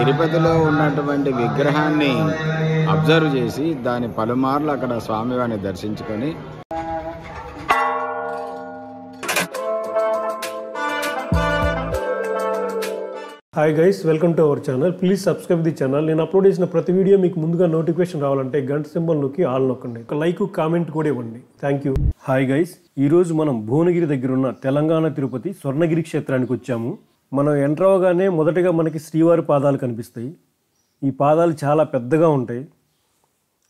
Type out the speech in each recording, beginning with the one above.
తిరుపతిలో ఉన్నటువంటి విగ్రహాన్ని అబ్జర్వ్ చేసి దాని పలుమార్లు అక్కడ స్వామివారిని దర్శించుకొని hi guys, welcome to our channel. Please subscribe the channel. నేను అప్లోడ్ చేసిన ప్రతి వీడియో మీకు ముందుగా నోటిఫికేషన్ రావాలంటే గంట సింబల్ నొక్కి ఆల్ నొక్కండి. ఒక లైక్ కామెంట్ కూడా ఇవ్వండి. Thank you. హాయ్ గైస్, ఈరోజు మనం భువనగిరి దగ్గర ఉన్న తెలంగాణ తిరుపతి స్వర్ణగిరి క్షేత్రానికి వచ్చాము. మనం ఎంటర్ అవగానే మొదటగా మనకి శ్రీవారి పాదాలు కనిపిస్తాయి. ఈ పాదాలు చాలా పెద్దగా ఉంటాయి.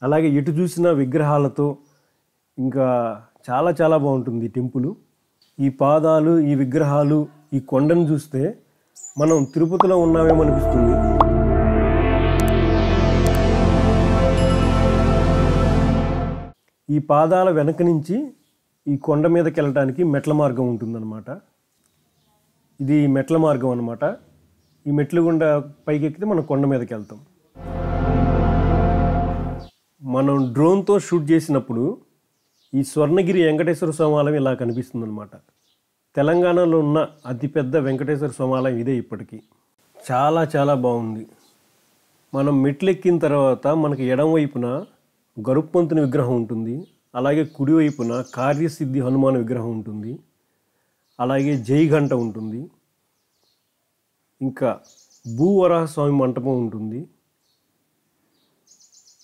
అలాగే ఎటు చూసిన విగ్రహాలతో ఇంకా చాలా చాలా బాగుంటుంది టెంపుల్. ఈ పాదాలు, ఈ విగ్రహాలు, ఈ కొండను చూస్తే మనం తిరుపతిలో ఉన్నామేమో అనిపిస్తుంది. ఈ పాదాల వెనక నుంచి ఈ కొండ మీదకి వెళ్ళడానికి మెట్ల మార్గం ఉంటుందన్నమాట. ఇది మెట్ల మార్గం అన్నమాట. ఈ మెట్ల గుండా పైకి ఎక్కితే మనం కొండ మీదకి వెళ్తాం. మనం డ్రోన్తో షూట్ చేసినప్పుడు ఈ స్వర్ణగిరి వెంకటేశ్వర స్వామి ఆలయం ఇలా కనిపిస్తుంది అన్నమాట. తెలంగాణలో ఉన్న అతిపెద్ద వెంకటేశ్వర స్వామి ఆలయం ఇదే. ఇప్పటికీ చాలా చాలా బాగుంది. మనం మెట్లు ఎక్కిన తర్వాత మనకి ఎడం వైపున గరుప్పంతుని విగ్రహం ఉంటుంది. అలాగే కుడివైపున కార్యసిద్ధి హనుమాన్ విగ్రహం ఉంటుంది. అలాగే జైఘంట ఉంటుంది. ఇంకా భూవరాహ స్వామి మంటపం ఉంటుంది.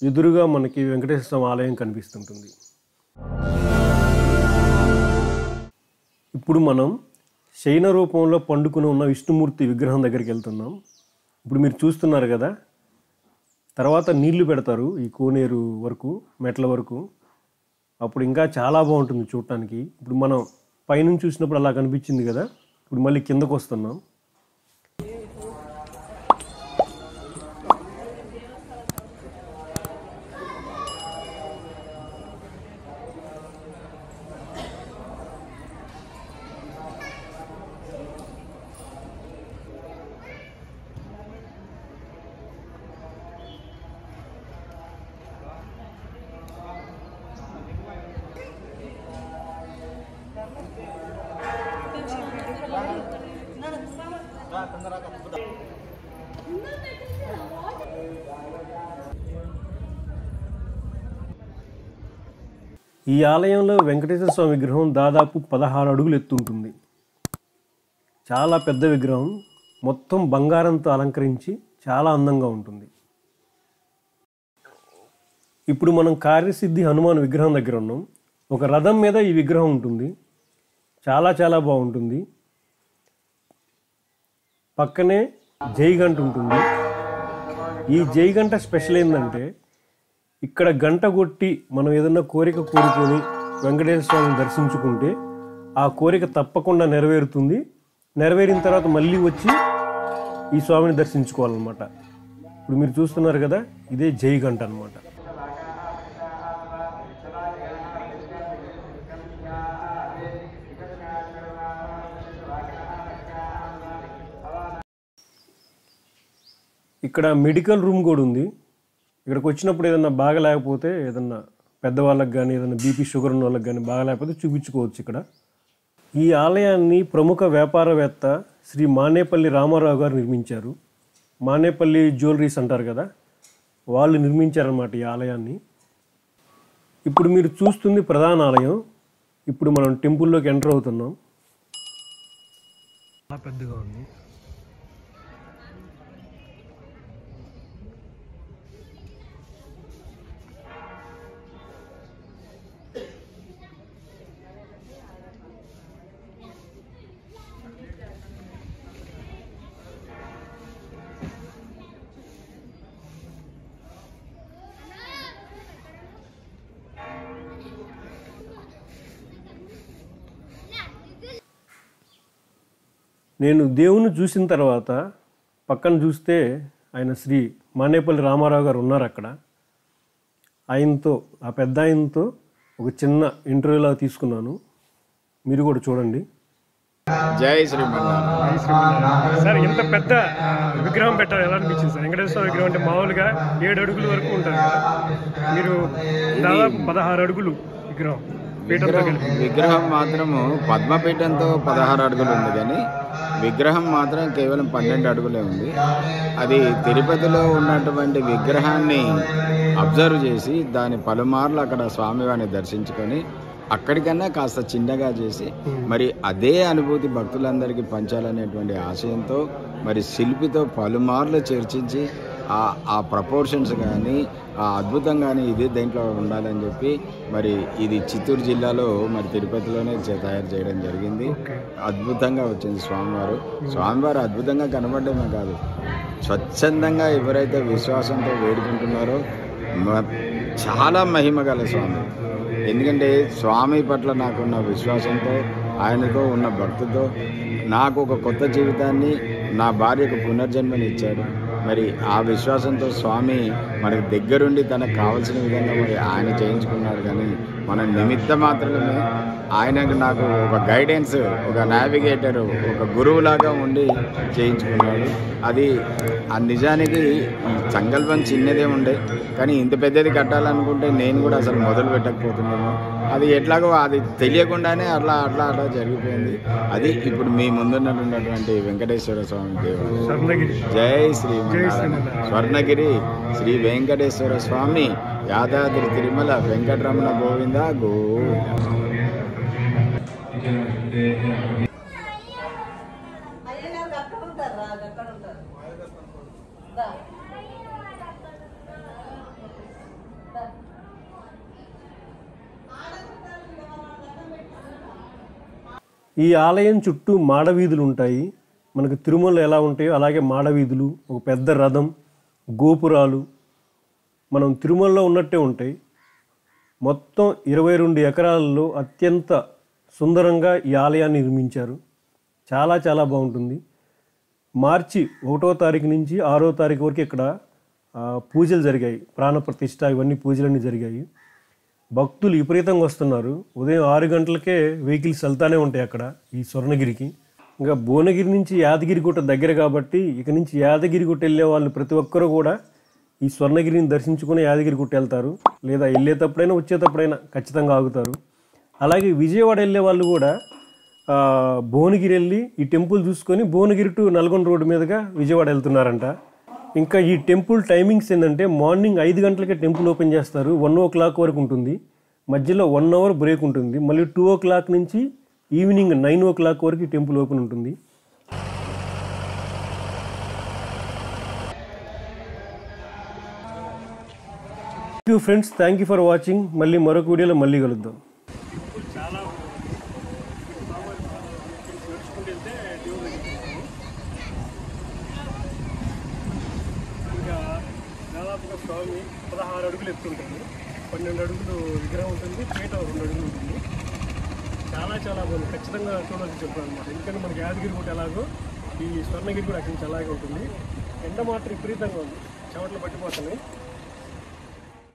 ఎదురుగా మనకి వెంకటేశ్వర స్వామి ఆలయం కనిపిస్తుంటుంది. ఇప్పుడు మనం శయన రూపంలో పండుకుని ఉన్న విష్ణుమూర్తి విగ్రహం దగ్గరికి వెళ్తున్నాం. ఇప్పుడు మీరు చూస్తున్నారు కదా, తర్వాత నీళ్లు పెడతారు ఈ కోనేరు వరకు, మెట్ల వరకు. అప్పుడు ఇంకా చాలా బాగుంటుంది చూడటానికి. ఇప్పుడు మనం పైనుంచి చూసినప్పుడు అలా కనిపించింది కదా, ఇప్పుడు మళ్ళీ కిందకు వస్తున్నాం. ఈ ఆలయంలో వెంకటేశ్వర స్వామి విగ్రహం దాదాపు 16 అడుగులు ఎత్తుంటుంది. చాలా పెద్ద విగ్రహం, మొత్తం బంగారంతో అలంకరించి చాలా అందంగా ఉంటుంది. ఇప్పుడు మనం కార్యసిద్ధి హనుమాన్ విగ్రహం దగ్గర ఉన్నాం. ఒక రథం మీద ఈ విగ్రహం ఉంటుంది. చాలా చాలా బాగుంటుంది. పక్కనే జైగంట ఉంటుంది. ఈ జైగంట స్పెషల్ ఏంటంటే, ఇక్కడ గంట కొట్టి మనం ఏదన్నా కోరిక కోరుకొని వెంకటేశ్వర స్వామిని దర్శించుకుంటే ఆ కోరిక తప్పకుండా నెరవేరుతుంది. నెరవేరిన తర్వాత మళ్ళీ వచ్చి ఈ స్వామిని దర్శించుకోవాలన్నమాట. ఇప్పుడు మీరు చూస్తున్నారు కదా, ఇదే జైగంట అన్నమాట. ఇక్కడ మెడికల్ రూమ్ కూడా ఉంది. ఇక్కడికి వచ్చినప్పుడు ఏదన్నా బాగలేకపోతే, ఏదన్నా పెద్దవాళ్ళకి కానీ, ఏదన్నా బీపీ షుగర్ ఉన్న వాళ్ళకి కానీ బాగలేకపోతే చూపించుకోవచ్చు ఇక్కడ. ఈ ఆలయాన్ని ప్రముఖ వ్యాపారవేత్త శ్రీ మానేపల్లి రామారావు గారు నిర్మించారు. మానేపల్లి జ్యువెలరీస్ అంటారు కదా, వాళ్ళు నిర్మించారన్నమాట ఈ ఆలయాన్ని. ఇప్పుడు మీరు చూస్తుంది ప్రధాన ఆలయం. ఇప్పుడు మనం టెంపుల్లోకి ఎంటర్ అవుతున్నాం. చాలా పెద్దగా ఉంది. నేను దేవుని చూసిన తర్వాత పక్కన చూస్తే ఆయన శ్రీ మానేపల్లి రామారావు గారు ఉన్నారు అక్కడ. ఆయనతో, ఆ పెద్ద ఆయనతో ఒక చిన్న ఇంటర్వ్యూలా తీసుకున్నాను. మీరు కూడా చూడండి. జై శ్రీమన్నారాయణ. సార్, ఇంత పెద్ద విగ్రహం పెట్టాలి ఎలా అనిపించింది సార్? వెంకటేశ్వర స్వామి విగ్రహం అంటే మామూలుగా 7 అడుగుల వరకు ఉంటుంది కదా, మీరు దాదాపు 16 అడుగులు విగ్రహం. విగ్రహం మాత్రము పద్మపీఠంతో 16 అడుగులు ఉంది, కానీ విగ్రహం మాత్రం కేవలం 12 అడుగులే ఉంది. అది తిరుపతిలో ఉన్నటువంటి విగ్రహాన్ని అబ్జర్వ్ చేసి దాని పలుమార్లు అక్కడ స్వామివారిని దర్శించుకొని అక్కడికన్నా కాస్త చిన్నగా చేసి మరి అదే అనుభూతి భక్తులందరికీ పంచాలనేటువంటి ఆశయంతో మరి శిల్పితో పలుమార్లు చర్చించి ఆ ప్రపోర్షన్స్ కానీ ఆ అద్భుతం కానీ ఇదే దేంట్లో ఉండాలని చెప్పి మరి ఇది చిత్తూరు జిల్లాలో మరి తిరుపతిలోనే తయారు చేయడం జరిగింది. అద్భుతంగా వచ్చింది స్వామివారు అద్భుతంగా కనబడమే కాదు, స్వచ్ఛందంగా ఎవరైతే విశ్వాసంతో వేడుకుంటున్నారో చాలా మహిమ గల స్వామి. ఎందుకంటే స్వామి పట్ల నాకున్న విశ్వాసంతో, ఆయనతో ఉన్న భక్తితో నాకు ఒక కొత్త జీవితాన్ని, నా భార్యకు పునర్జన్మని ఇచ్చాడు. మరి ఆ విశ్వాసంతో స్వామి మనకు దగ్గరుండి తనకు కావాల్సిన విధంగా మరి ఆయన చేయించుకున్నాడు. కానీ మన నిమిత్త మాత్రమే ఆయనకు నాకు ఒక గైడెన్స్, ఒక నావిగేటర్, ఒక గురువులాగా ఉండి చేయించుకున్నాడు. అది నిజానికి సంకల్పం చిన్నదే ఉండే, కానీ ఇంత పెద్దది కట్టాలనుకుంటే నేను కూడా అసలు మొదలు పెట్టకపోతున్నాను. అది ఎట్లాగో అది తెలియకుండానే అట్లా జరిగిపోయింది. అది ఇప్పుడు మీ ముందున్నటువంటి వెంకటేశ్వర స్వామి దేవుడు. జై శ్రీ స్వర్ణగిరి శ్రీ వెంకటేశ్వర స్వామి యాదాద్రి తిరుమల వెంకటరమణ గోవింద గోవింద. ఈ ఆలయం చుట్టూ మాడవీధులు ఉంటాయి. మనకు తిరుమలలో ఎలా ఉంటాయో అలాగే మాడవీధులు, ఒక పెద్ద రథం, గోపురాలు మనం తిరుమలలో ఉన్నట్టే ఉంటాయి. మొత్తం 22 ఎకరాలలో అత్యంత సుందరంగా ఈ ఆలయాన్ని నిర్మించారు. చాలా చాలా బాగుంటుంది. మార్చి 1వ తారీఖు నుంచి 6వ తారీఖు వరకు ఇక్కడ పూజలు జరిగాయి. ప్రాణప్రతిష్ఠ ఇవన్నీ పూజలన్నీ జరిగాయి. భక్తులు విపరీతంగా వస్తున్నారు. ఉదయం 6 గంటలకే వెహికల్స్ వెళ్తానే ఉంటాయి అక్కడ ఈ స్వర్ణగిరికి. ఇంకా భువనగిరి నుంచి యాదగిరిగుట్ట దగ్గర కాబట్టి ఇక నుంచి యాదగిరిగుట్ట వెళ్ళే వాళ్ళు ప్రతి ఒక్కరూ కూడా ఈ స్వర్ణగిరిని దర్శించుకుని యాదగిరిగుట్ట వెళ్తారు, లేదా వెళ్ళేటప్పుడైనా వచ్చేటప్పుడైనా ఖచ్చితంగా ఆగుతారు. అలాగే విజయవాడ వెళ్ళే వాళ్ళు కూడా భువనగిరి వెళ్ళి ఈ టెంపుల్ చూసుకొని భువనగిరి టు నల్గొండ రోడ్డు మీదుగా విజయవాడ వెళ్తున్నారంట. ఇంకా ఈ టెంపుల్ టైమింగ్స్ ఏంటంటే మార్నింగ్ 5 గంటలకే టెంపుల్ ఓపెన్ చేస్తారు. 1 o'clock వరకు ఉంటుంది. మధ్యలో 1 hour బ్రేక్ ఉంటుంది. మళ్ళీ 2 o'clock నుంచి ఈవినింగ్ 9 o'clock వరకు టెంపుల్ ఓపెన్ ఉంటుంది. Thank you friends, thank you for watching. మళ్ళీ మరొక వీడియోలో మళ్ళీ కలుద్దాం. దాదాపుగా స్వామి 16 అడుగులు ఎత్తుంటుంది. 12 అడుగులు విగ్రహం ఉంటుంది, పీట 2 అడుగులు ఉంటుంది. చాలా చాలా బాగుంది. ఖచ్చితంగా చూడాలని చెప్పాను అనమాట. ఎందుకంటే మనకి యాదగిరి కూడా ఎలాగో ఈ స్వర్ణగిరి కూడా అక్కడి నుంచి అలాగే ఉంటుంది. ఎండ మాత్రం విపరీతంగా ఉంది, చెమటలు పట్టిపోతున్నాయి.